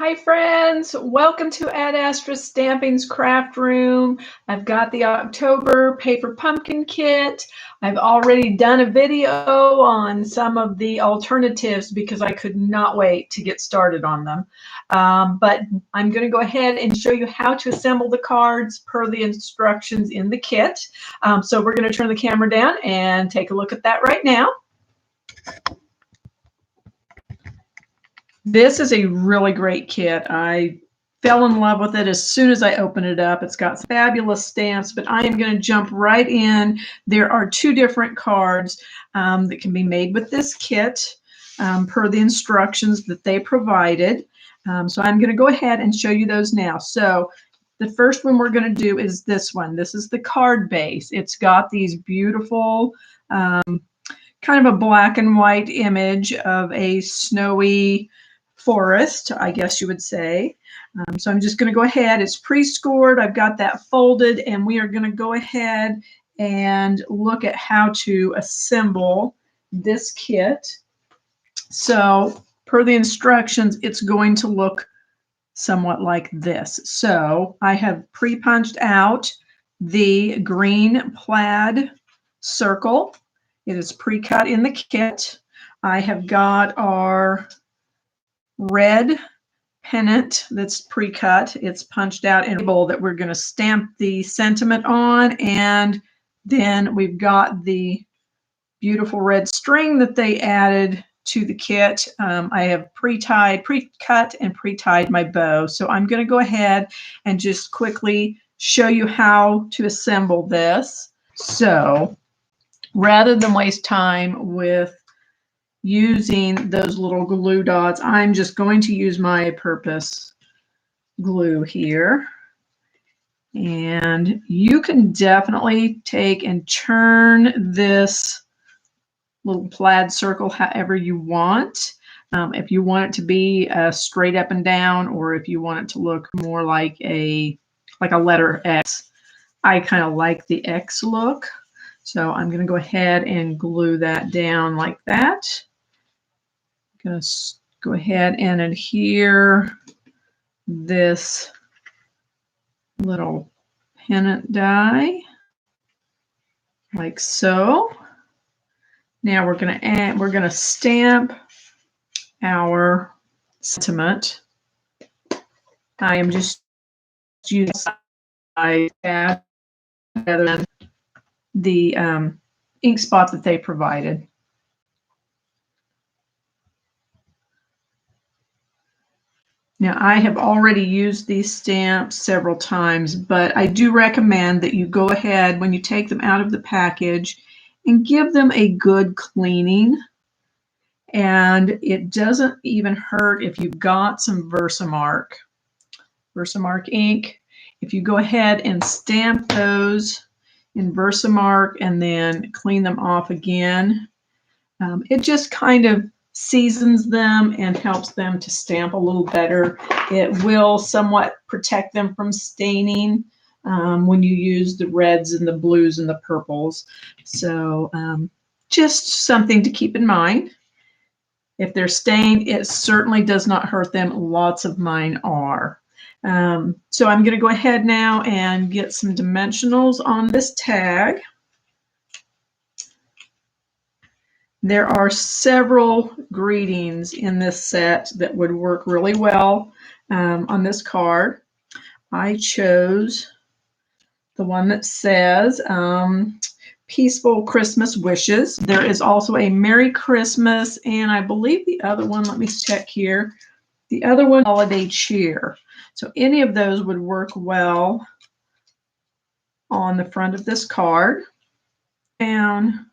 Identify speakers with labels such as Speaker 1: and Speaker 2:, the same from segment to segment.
Speaker 1: Hi friends, welcome to Ad Astra Stamping's Craft Room. I've got the October paper pumpkin kit. I've already done a video on some of the alternatives because I could not wait to get started on them. But I'm going to go ahead and show you how to assemble the cards per the instructions in the kit. So we're going to turn the camera down and take a look at that right now. This is a really great kit. I fell in love with it as soon as I opened it up. It's got fabulous stamps, but I am going to jump right in. There are two different cards that can be made with this kit per the instructions that they provided. So I'm going to go ahead and show you those now. So the first one we're going to do is this one. This is the card base. It's got these beautiful kind of a black and white image of a snowy forest, I guess you would say. So I'm just going to go ahead. It's pre-scored. I've got that folded, and we are going to go ahead and look at how to assemble this kit. So per the instructions, it's going to look somewhat like this. So I have pre-punched out the green plaid circle. It is pre-cut in the kit. I have got our red pennant that's pre-cut. It's punched out in a bowl that we're going to stamp the sentiment on, and then we've got the beautiful red string that they added to the kit. I have pre-cut and pre-tied my bow. So I'm going to go ahead and just quickly show you how to assemble this. So rather than waste time with using those little glue dots, I'm just going to use my purpose glue here. And you can definitely take and turn this little plaid circle however you want. If you want it to be straight up and down, or if you want it to look more like a letter X. I kind of like the X look. So I'm going to go ahead and glue that down like that. I'm going to go ahead and adhere this little pennant die like so. Now we're going to stamp our sentiment. I am just using rather than the ink spot that they provided. Now, I have already used these stamps several times, but I do recommend that you go ahead when you take them out of the package and give them a good cleaning. And it doesn't even hurt if you've got some Versamark ink. If you go ahead and stamp those in Versamark and then clean them off again, it just kind of seasons them and helps them to stamp a little better. It will somewhat protect them from staining when you use the reds and the blues and the purples. So just something to keep in mind. If they're stained, it certainly does not hurt them. Lots of mine are. So I'm going to go ahead now and get some dimensionals on this tag. There are several greetings in this set that would work really well on this card. I chose the one that says Peaceful Christmas Wishes. There is also a Merry Christmas, and I believe the other one, let me check here, the other one, Holiday Cheer. So any of those would work well on the front of this card. Down.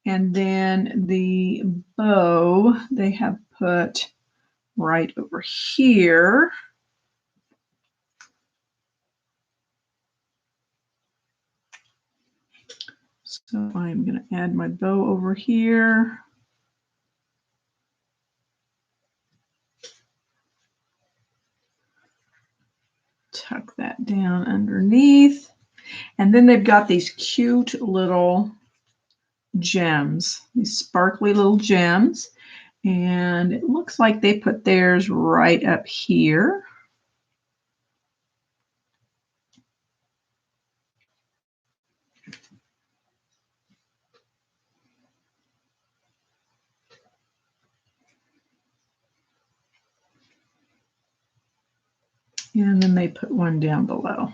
Speaker 1: And then the bow they have put right over here. So I'm going to add my bow over here. Tuck that down underneath. And then they've got these cute little gems, these sparkly little gems. And it looks like they put theirs right up here. And then they put one down below.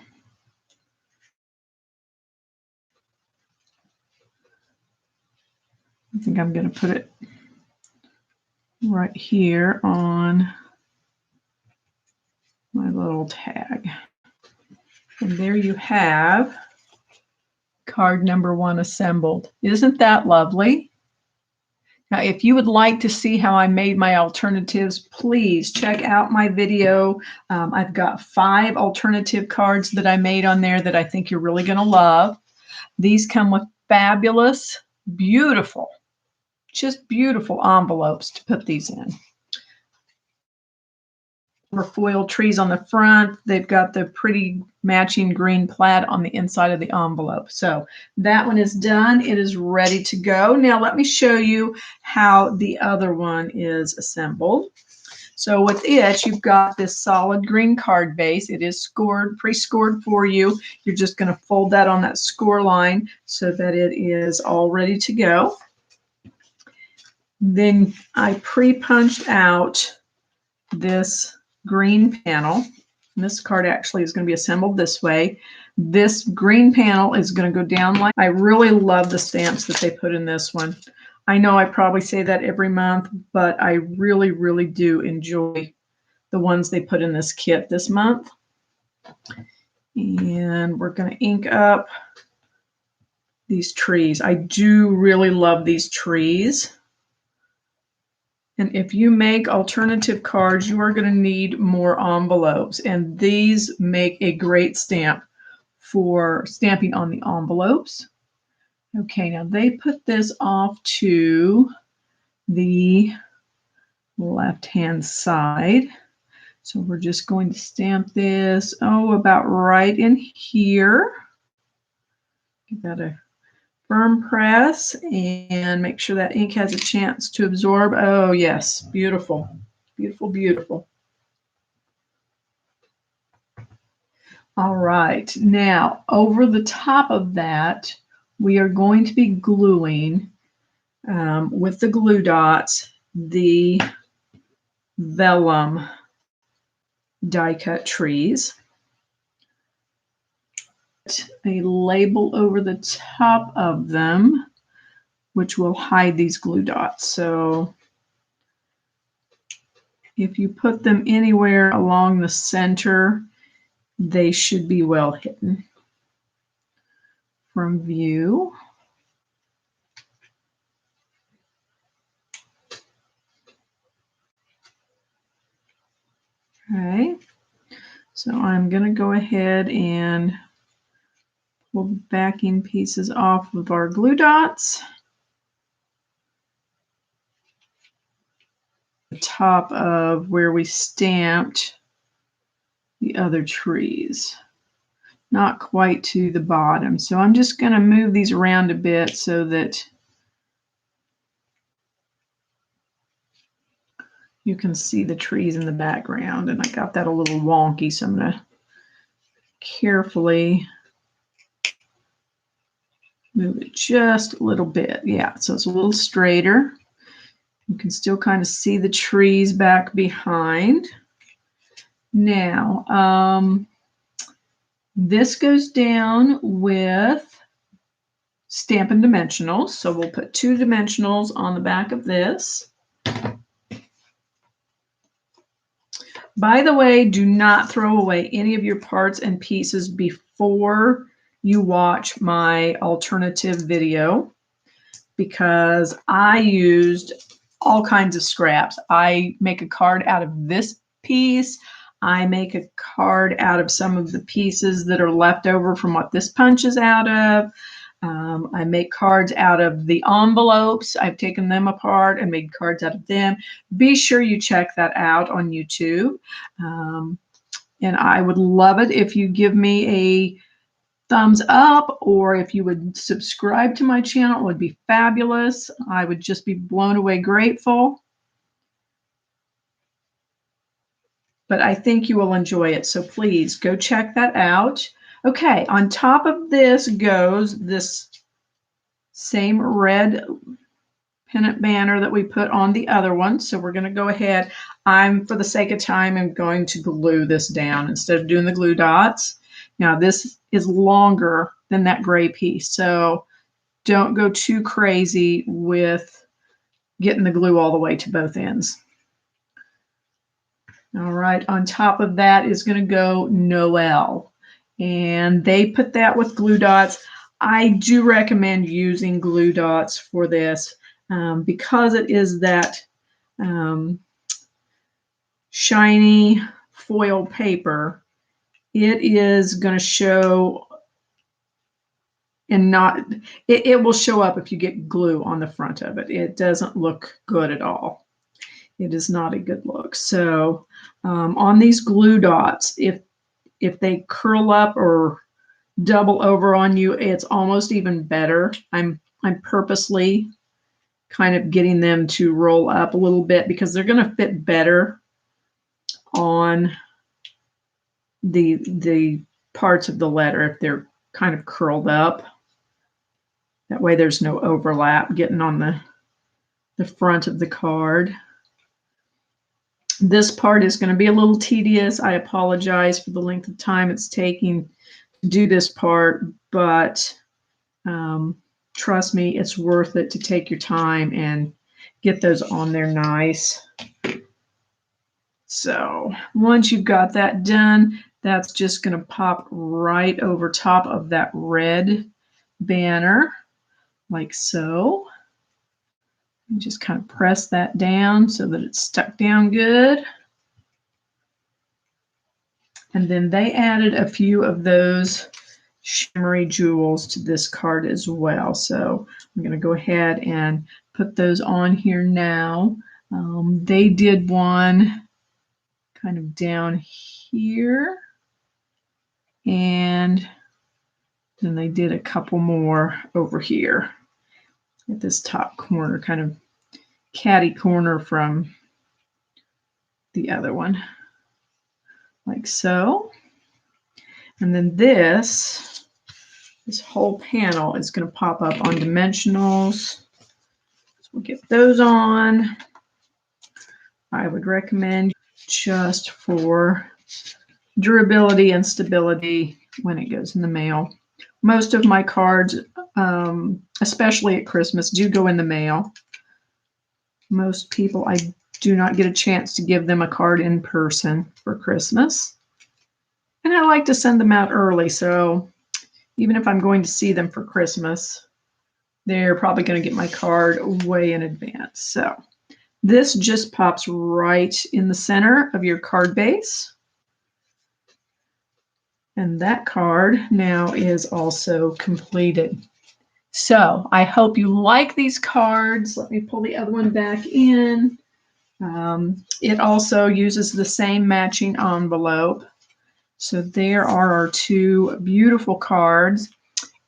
Speaker 1: I think I'm going to put it right here on my little tag. And there you have card number 1 assembled. Isn't that lovely? Now, if you would like to see how I made my alternatives, please check out my video. I've got 5 alternative cards that I made on there that I think you're really going to love. These come with fabulous, beautiful, just beautiful envelopes to put these in. Foil trees on the front. They've got the pretty matching green plaid on the inside of the envelope. So that one is done. It is ready to go. Now let me show you how the other one is assembled. So with it, you've got this solid green card base. It is scored, pre-scored for you. You're just going to fold that on that score line so that it is all ready to go. Then I pre-punched out this green panel. And this card actually is going to be assembled this way. This green panel is going to go down like, I really love the stamps that they put in this one. I know I probably say that every month, but I really, really do enjoy the ones they put in this kit this month. And we're going to ink up these trees. I do really love these trees. And if you make alternative cards, you are going to need more envelopes. And these make a great stamp for stamping on the envelopes. Okay, now they put this off to the left-hand side. So we're just going to stamp this, about right in here. Give that a firm press and make sure that ink has a chance to absorb. Oh, yes, beautiful, beautiful, beautiful. All right, now over the top of that, we are going to be gluing with the glue dots the vellum die cut trees. A label over the top of them, which will hide these glue dots. So if you put them anywhere along the center, they should be well hidden from view. Okay, so I'm going to go ahead and pull the backing pieces off of our glue dots. The top of where we stamped the other trees, not quite to the bottom. So I'm just going to move these around a bit so that you can see the trees in the background. And I got that a little wonky, so I'm going to carefully move it just a little bit. Yeah, so it's a little straighter. You can still kind of see the trees back behind. Now, this goes down with Stampin' Dimensionals. So we'll put 2 dimensionals on the back of this. By the way, do not throw away any of your parts and pieces before you watch my alternative video, because I used all kinds of scraps. I make a card out of this piece. I make a card out of some of the pieces that are left over from what this punches out of. I make cards out of the envelopes. I've taken them apart and made cards out of them. Be sure you check that out on YouTube. And I would love it if you give me a thumbs up, or if you would subscribe to my channel. It would be fabulous. I would just be blown away grateful. but I think you will enjoy it. So please go check that out. Okay, on top of this goes this same red pennant banner that we put on the other one. So we're going to go ahead. For the sake of time, I'm going to glue this down instead of doing the glue dots. Now this is longer than that gray piece, so don't go too crazy with getting the glue all the way to both ends. All right, on top of that is going to go Noel, and they put that with glue dots. I do recommend using glue dots for this because it is that shiny foil paper. It is going to show and not, it will show up if you get glue on the front of it. It doesn't look good at all. It is not a good look. So on these glue dots, if they curl up or double over on you, it's almost even better. I'm purposely kind of getting them to roll up a little bit because they're going to fit better on the parts of the letter if they're kind of curled up. That way there's no overlap getting on the front of the card. This part is going to be a little tedious. I apologize for the length of time it's taking to do this part, but trust me, it's worth it to take your time and get those on there nice. So once you've got that done, that's just going to pop right over top of that red banner, like so. And just kind of press that down so that it's stuck down good. And then they added a few of those shimmery jewels to this card as well. So I'm going to go ahead and put those on here now. They did one kind of down here, and then they did a couple more over here at this top corner, kind of catty corner from the other one, like so. And then this whole panel is going to pop up on dimensionals. So we'll get those on. I would recommend just for durability and stability when it goes in the mail. Most of my cards, especially at Christmas, do go in the mail. Most people, I do not get a chance to give them a card in person for Christmas. And I like to send them out early, so even if I'm going to see them for Christmas, they're probably going to get my card way in advance. So this just pops right in the center of your card base. And that card now is also completed. So I hope you like these cards. Let me pull the other one back in. It also uses the same matching envelope. So there are our two beautiful cards.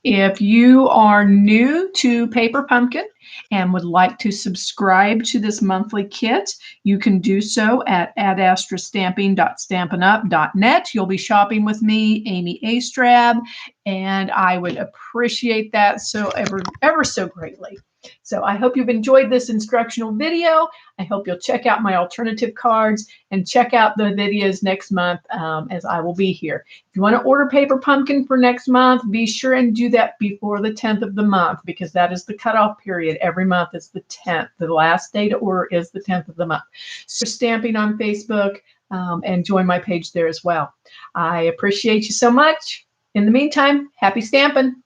Speaker 1: If you are new to Paper Pumpkin and would like to subscribe to this monthly kit, you can do so at adastrastamping.stampinup.net. You'll be shopping with me, Amy Astrab, and I would appreciate that so ever so greatly. So I hope you've enjoyed this instructional video. I hope you'll check out my alternative cards and check out the videos next month as I will be here. If you want to order Paper Pumpkin for next month, be sure and do that before the 10th of the month because that is the cutoff period. Every month is the 10th. The last day to order is the 10th of the month. So stamping on Facebook and join my page there as well. I appreciate you so much. In the meantime, happy stamping.